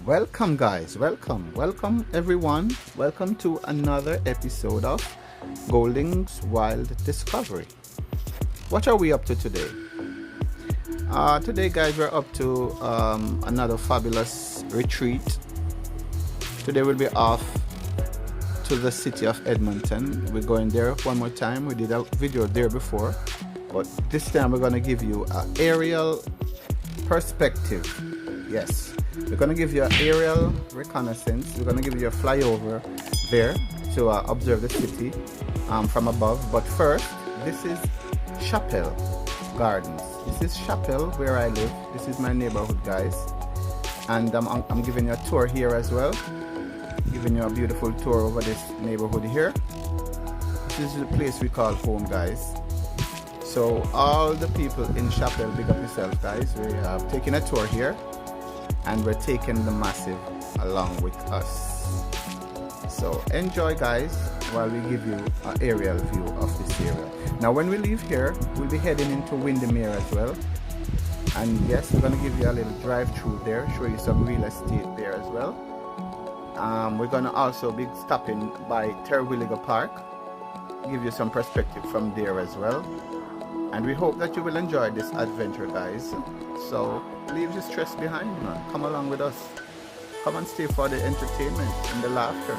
Welcome guys, welcome everyone, welcome to another episode of Golding's Wild Discovery. What are we up to today? Today guys, we're up to another fabulous retreat. Today we'll be off to the city of Edmonton. We're going there one more time. We did a video there before, but this time we're going to give you an aerial perspective. Yes, we're going to give you an aerial reconnaissance. We're going to give you a flyover there to observe the city from above. But first, this is Chapel Gardens. This is Chapel where I live. This is my neighborhood, guys. And I'm giving you a tour here as well. Giving you a beautiful tour over this neighborhood here. This is the place we call home, guys. So all the people in Chapel, big up yourself, guys. We have taken a tour here. And we're taking the massive along with us. So enjoy guys while we give you an aerial view of this area. Now when we leave here, we'll be heading into Windermere as well. And yes, we're going to give you a little drive through there, show you some real estate there as well. We're going to also be stopping by Terwilliger Park, give you some perspective from there as well. And we hope that you will enjoy this adventure, guys. So leave your stress behind, man. Come along with us. Come and stay for the entertainment and the laughter.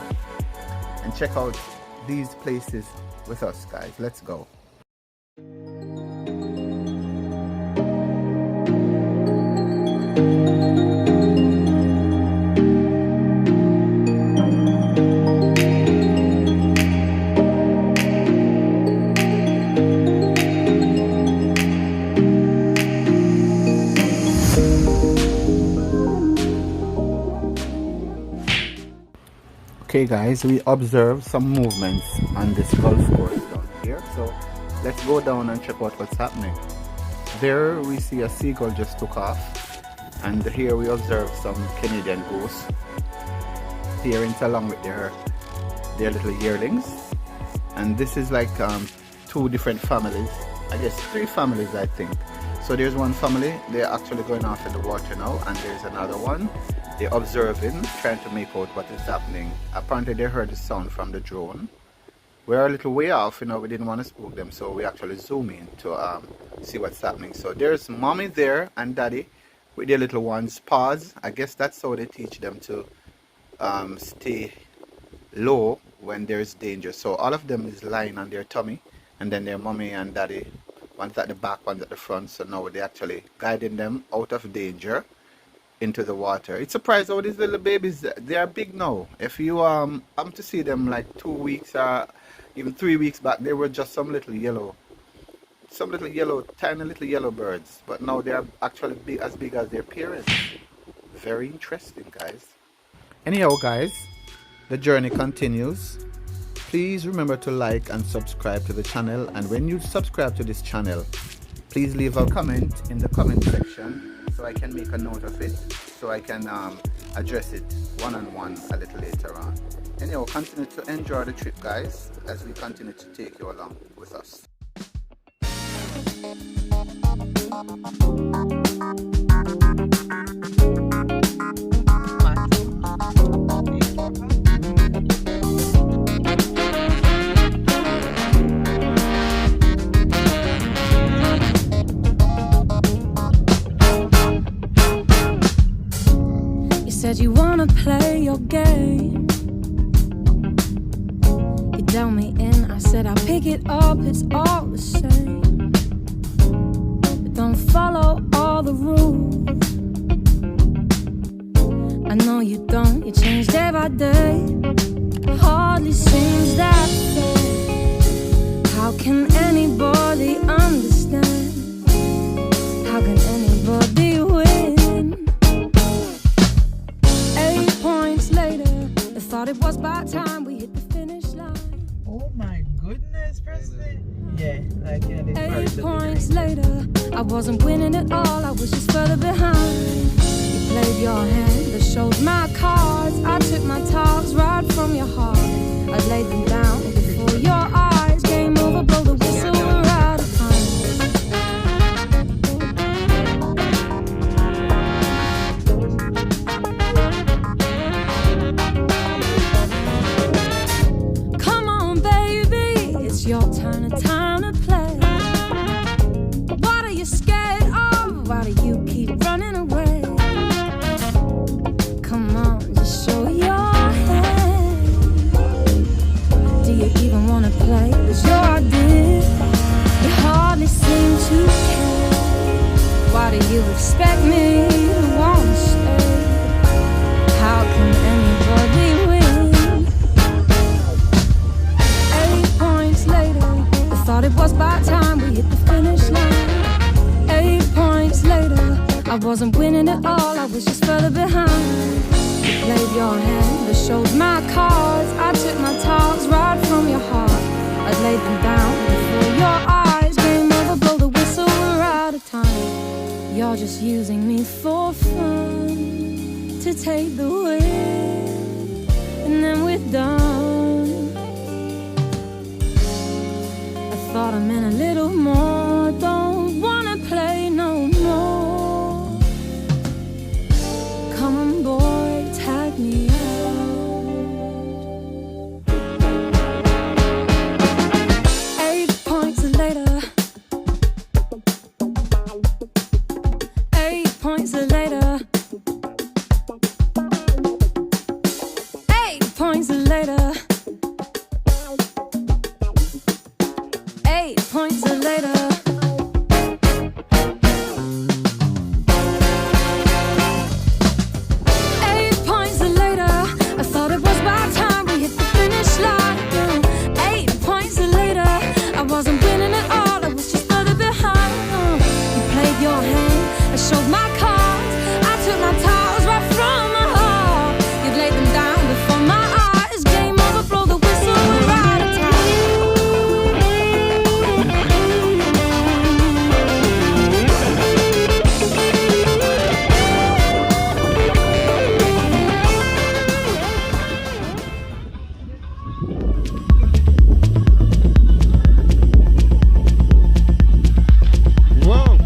And check out these places with us, guys. Let's go. Okay guys, we observe some movements on this golf course down here, so let's go down and check out what's happening. There we see a seagull just took off, and here we observe some Canadian goose parents along with their little yearlings. And this is like two different families, I guess 3 families I think. So there's one family, they're actually going off in the water now, and there's another one. They're observing, trying to make out what is happening. Apparently they heard the sound from the drone. We're a little way off, you know, we didn't want to spook them, so we actually zoom in to see what's happening. So there's mommy there and daddy with their little ones. Paws. I guess that's how they teach them to stay low when there's danger. So all of them is lying on their tummy, and then their mommy and daddy, one's at the back, one's at the front. So now they're actually guiding them out of danger into the water. It's surprising how these little babies, they are big now. If you come to see them like 2 weeks or even 3 weeks back, they were just some little yellow, tiny little yellow birds. But now they are actually big as their parents. Very interesting, guys. Anyhow, guys, the journey continues. Please remember to like and subscribe to the channel. And when you subscribe to this channel, please leave a comment in the comment section, so I can make a note of it, so I can address it one-on-one a little later on. Anyhow, continue to enjoy the trip, guys, as we continue to take you along with us. Said you wanna play your game. You dealt me in, I said I'll pick it up, it's all the same. But don't follow all the rules. I know you don't, you change day by day. Hardly seems that fair. How can anybody understand 8 points later, I wasn't winning at all, I was just further behind. You played your hand, I showed my cards. I took my talks right from your heart. I laid them down before your eyes. Game over, blow the whistle, we're out of time. Come on, baby, it's your turn, a time to play. What are you scared of? Why do you keep running away? Come on, just show your hand. Do you even wanna play? It's your idea. You hardly seem to care. Why do you expect me to wanna stay? How can anybody win? 8 points later, I thought it was about time we hit the finish line. 8 points later, I wasn't winning at all, I was just further behind. You played your hand, I showed my cards. I took my talks right from your heart. I laid them down before your eyes. Game over, blow the whistle, we're out of time. You're just using me for fun, to take the win, and then we're done. I thought I meant a little more. Don't wanna play no more. Come on, boy, tag me out. 8 points later. 8 points later. 8 points later. 8 points later. 8 points later, I thought it was about time we hit the finish line. 8 points later, I wasn't winning at all, I was just further behind. You played your hand, I showed my cards. I took my towels right from my heart. You laid them down before my eyes. Game over, blow the whistle, we're out of time. Whoa!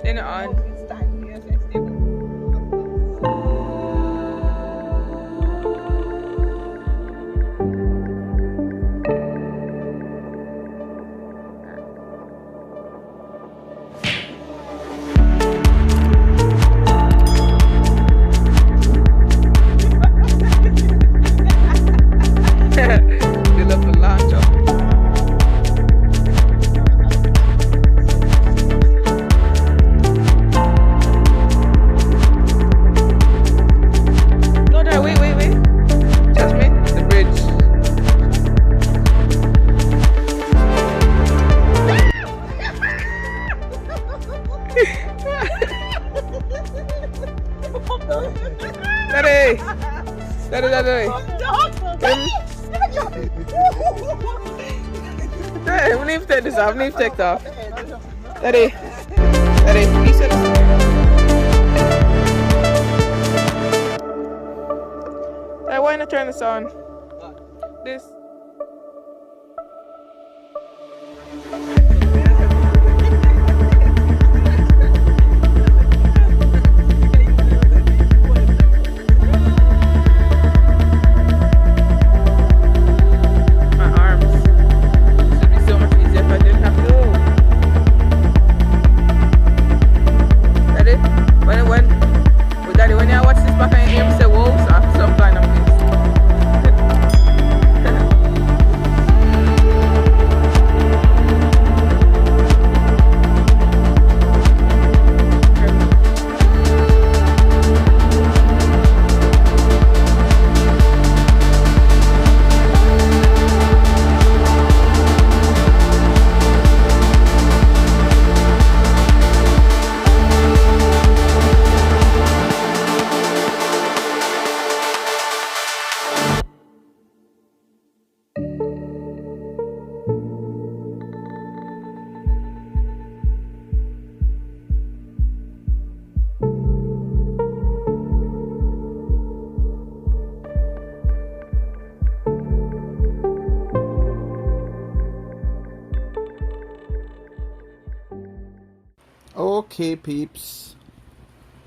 They're not on. They love the launch up. No, no, wait. Just me, the bridge. Daddy! Hey, we need to take this off. We need to take it off. Daddy, piece it. Hey, why not turn this on? This. when you watch this back and you say, whoa, so some kind of this. Okay, peeps.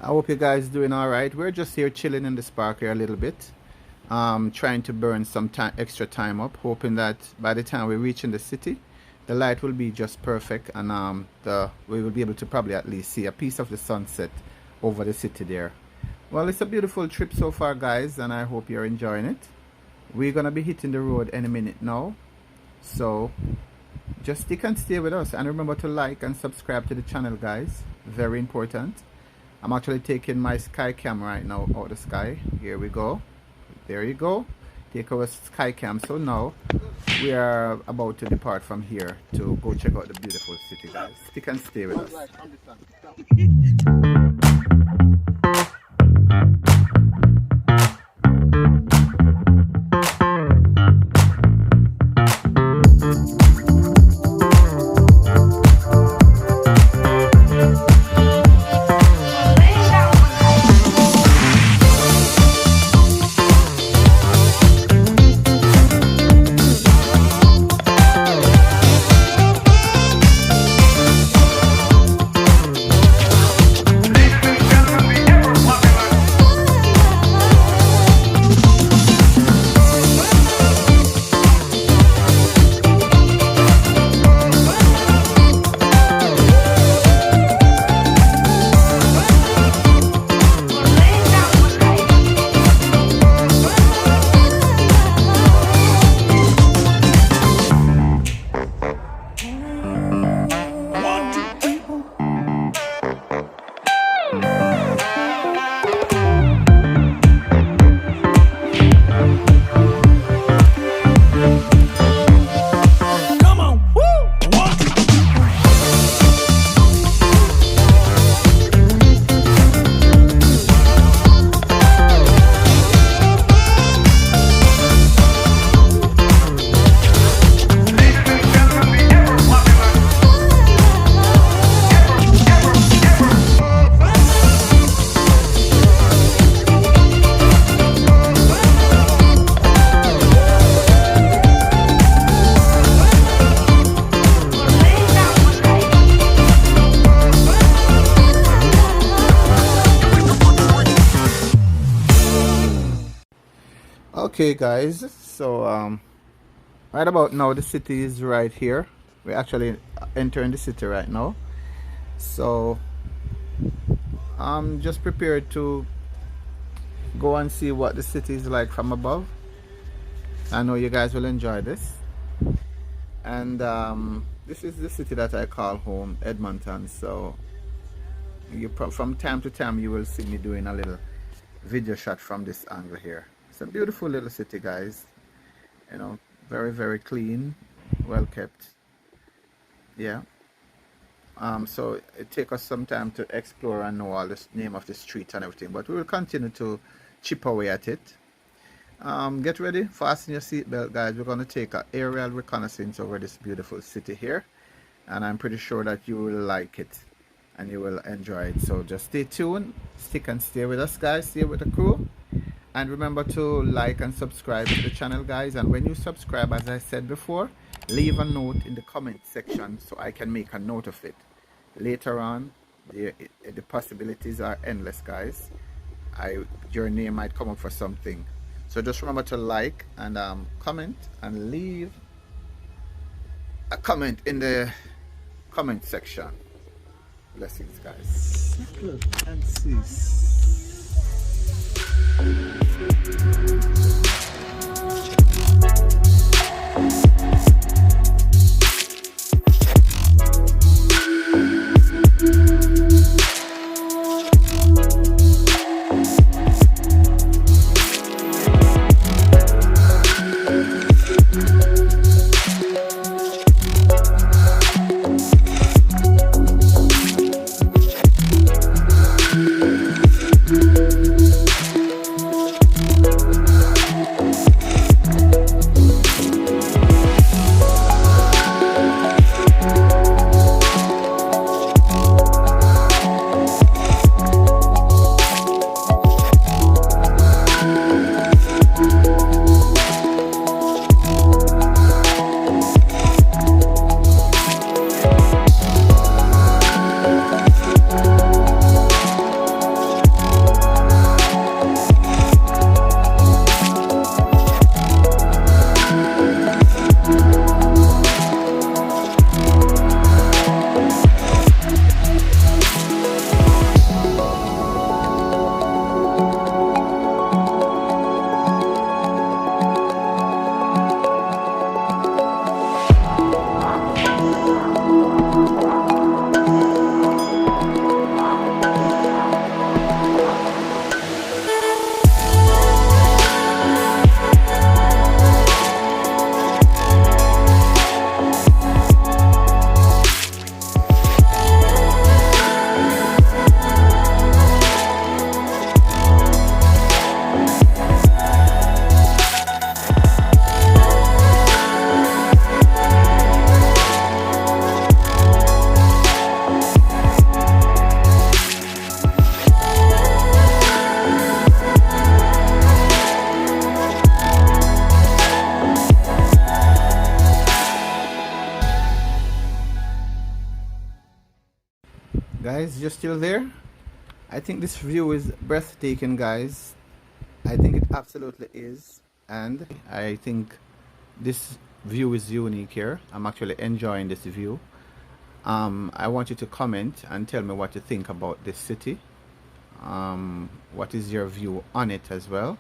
I hope you guys doing all right. We're just here chilling in the spark here a little bit, trying to burn some time, extra time up, hoping that by the time we reach in the city, the light will be just perfect, and we will be able to probably at least see a piece of the sunset over the city there. Well, it's a beautiful trip so far, guys, and I hope you're enjoying it. We're gonna be hitting the road any minute now, so just stick and stay with us, and remember to like and subscribe to the channel, guys. Very important. I'm actually taking my sky cam right now out the sky. Here we go. There you go. Take our sky cam. So now we are about to depart from here to go check out the beautiful city, guys. Stick and stay with us. Okay, guys, so right about now the city is right here. We're actually entering the city right now, so I'm just prepared to go and see what the city is like from above. I know you guys will enjoy this, and this is the city that I call home, Edmonton. So from time to time you will see me doing a little video shot from this angle here. It's a beautiful little city, guys. You know, very, very clean, well kept. Yeah. So it takes us some time to explore and know all the name of the street and everything, but we will continue to chip away at it. Get ready, fasten your seatbelt, guys. We're going to take an aerial reconnaissance over this beautiful city here, and I'm pretty sure that you will like it and you will enjoy it. So just stay tuned, stick and stay with us, guys. Stay with the crew. And remember to like and subscribe to the channel, guys. And when you subscribe, as I said before, leave a note in the comment section so I can make a note of it. Later on, the possibilities are endless, guys. Your name might come up for something. So just remember to like and comment and leave a comment in the comment section. Blessings, guys. Settle and cease. Guys, you're still there? I think this view is breathtaking, guys. I think it absolutely is. And I think this view is unique here. I'm actually enjoying this view. I want you to comment and tell me what you think about this city. What is your view on it as well?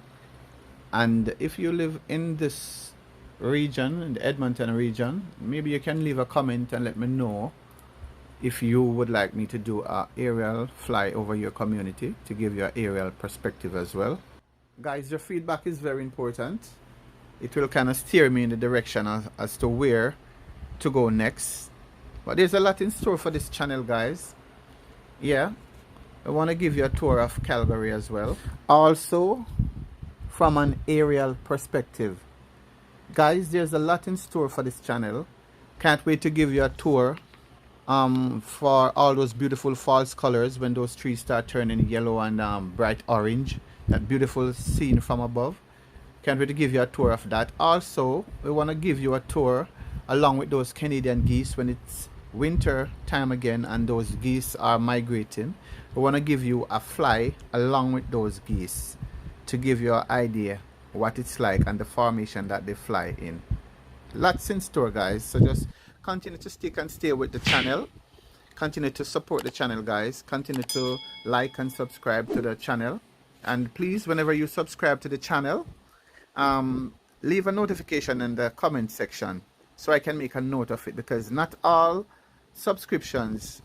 And if you live in this region, in the Edmonton region, maybe you can leave a comment and let me know if you would like me to do a aerial fly over your community to give you an aerial perspective as well. Guys, your feedback is very important. It will kind of steer me in the direction as to where to go next. But there's a lot in store for this channel, guys. Yeah, I want to give you a tour of Calgary as well. Also, from an aerial perspective. Guys, there's a lot in store for this channel. Can't wait to give you a tour for all those beautiful false colors when those trees start turning yellow and bright orange. That beautiful scene from above. Can't wait to give you a tour of that. Also, we want to give you a tour along with those Canadian geese when it's winter time again and those geese are migrating. We want to give you a fly along with those geese to give you an idea what it's like and the formation that they fly in. Lots in store, guys, so just continue to stick and stay with the channel. Continue to support the channel, guys. Continue to like and subscribe to the channel. And please, whenever you subscribe to the channel, leave a notification in the comment section so I can make a note of it, because not all subscriptions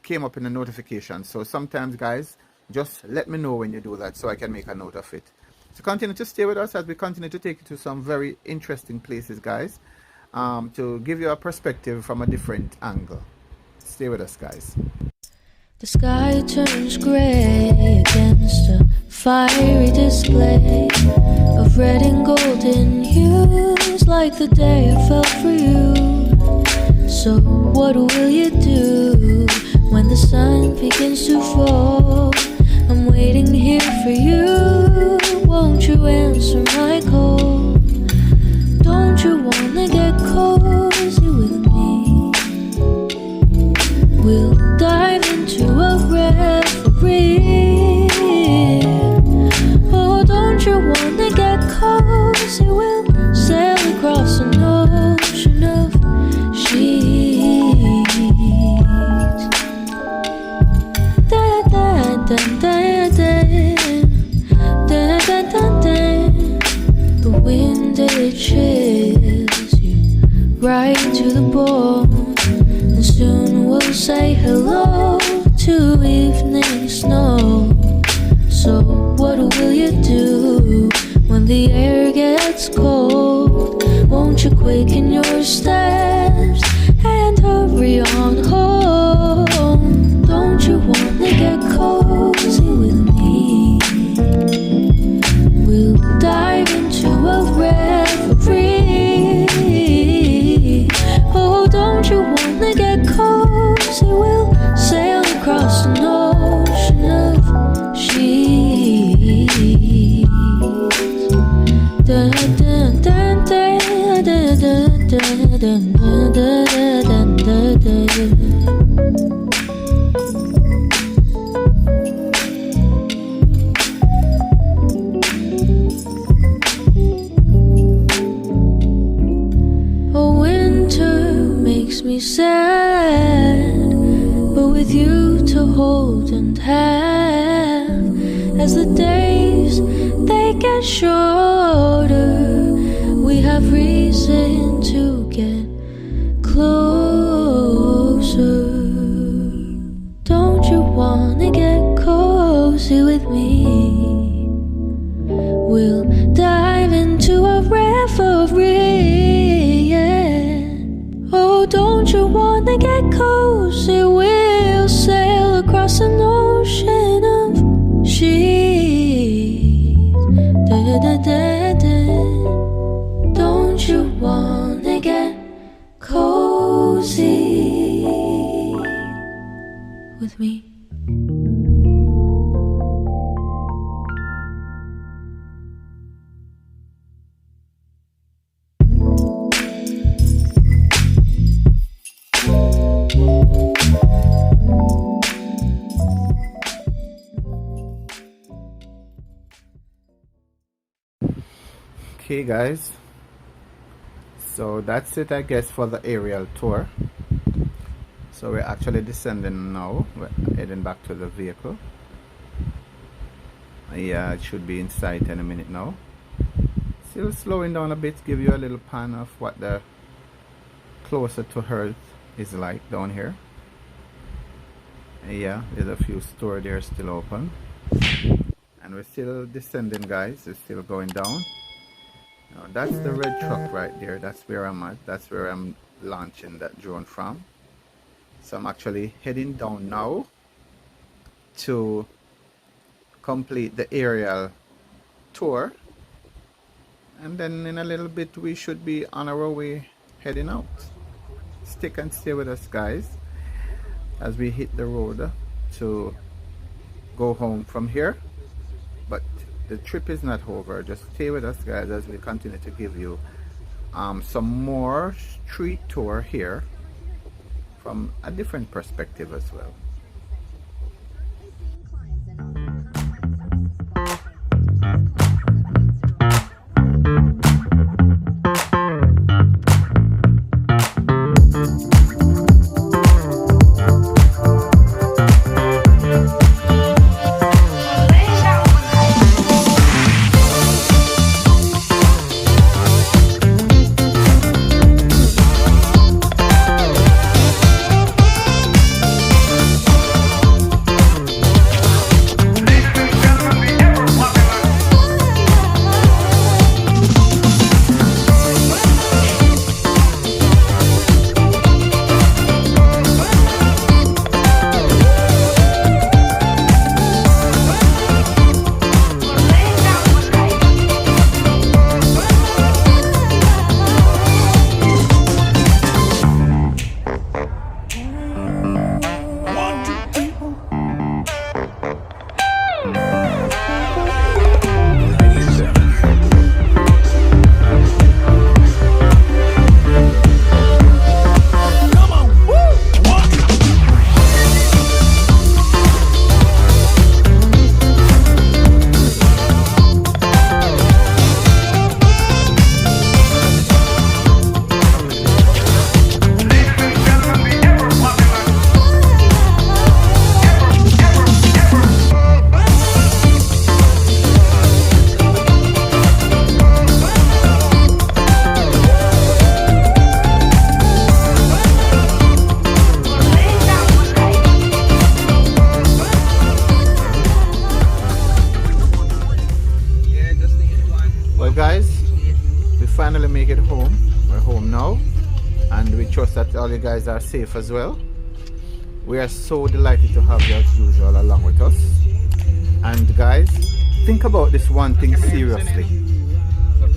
came up in the notification. So sometimes, guys, just let me know when you do that so I can make a note of it. So continue to stay with us as we continue to take you to some very interesting places, guys, to give you a perspective from a different angle. Stay with us, guys. The sky turns gray against a fiery display of red and golden hues, like the day I fell for you. So what will you do when the sun begins to fall? I'm waiting here for you. Won't you answer my call? Don't you wanna get cozy with me? We'll dive into a reverie. Oh, don't you wanna get cozy? We'll sail across an ocean of sheets. holding hand. As the days they get shorter, we have reason to get closer. Don't you wanna get cozy with me? We'll dive into a reverie, yeah. Oh, don't you wanna get cozy? We'll sail across an ocean of sheets. Da, da, da, da. Don't you wanna get cozy with me? Okay guys, so that's it I guess for the aerial tour. So we're actually descending now. We're heading back to the vehicle. Yeah, it should be in sight in a minute now. Still slowing down a bit, give you a little pan of what the closer to Earth is like down here. Yeah, there's a few stores there still open. And we're still descending guys, it's still going down. Now, that's the red truck right there. That's where I'm at. That's where I'm launching that drone from. So I'm actually heading down now to complete the aerial tour. And then in a little bit we should be on our way heading out. Stick and stay with us guys as we hit the road to go home from here. But the trip is not over. Just stay with us guys as we continue to give you some more street tour here from a different perspective as well. Finally make it home. We're home now and we trust that all you guys are safe as well. We are so delighted to have you as usual along with us. And guys, think about this one thing seriously.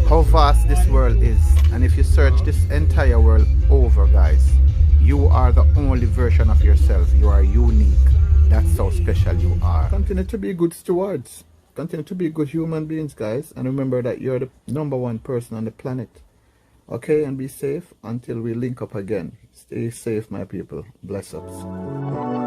How vast this world is, and if you search this entire world over guys, you are the only version of yourself. You are unique. That's how special you are. Continue to be good stewards. Continue to be good human beings guys, and remember that you're the #1 person on the planet. Okay, and be safe until we link up again. Stay safe my people. Bless ups.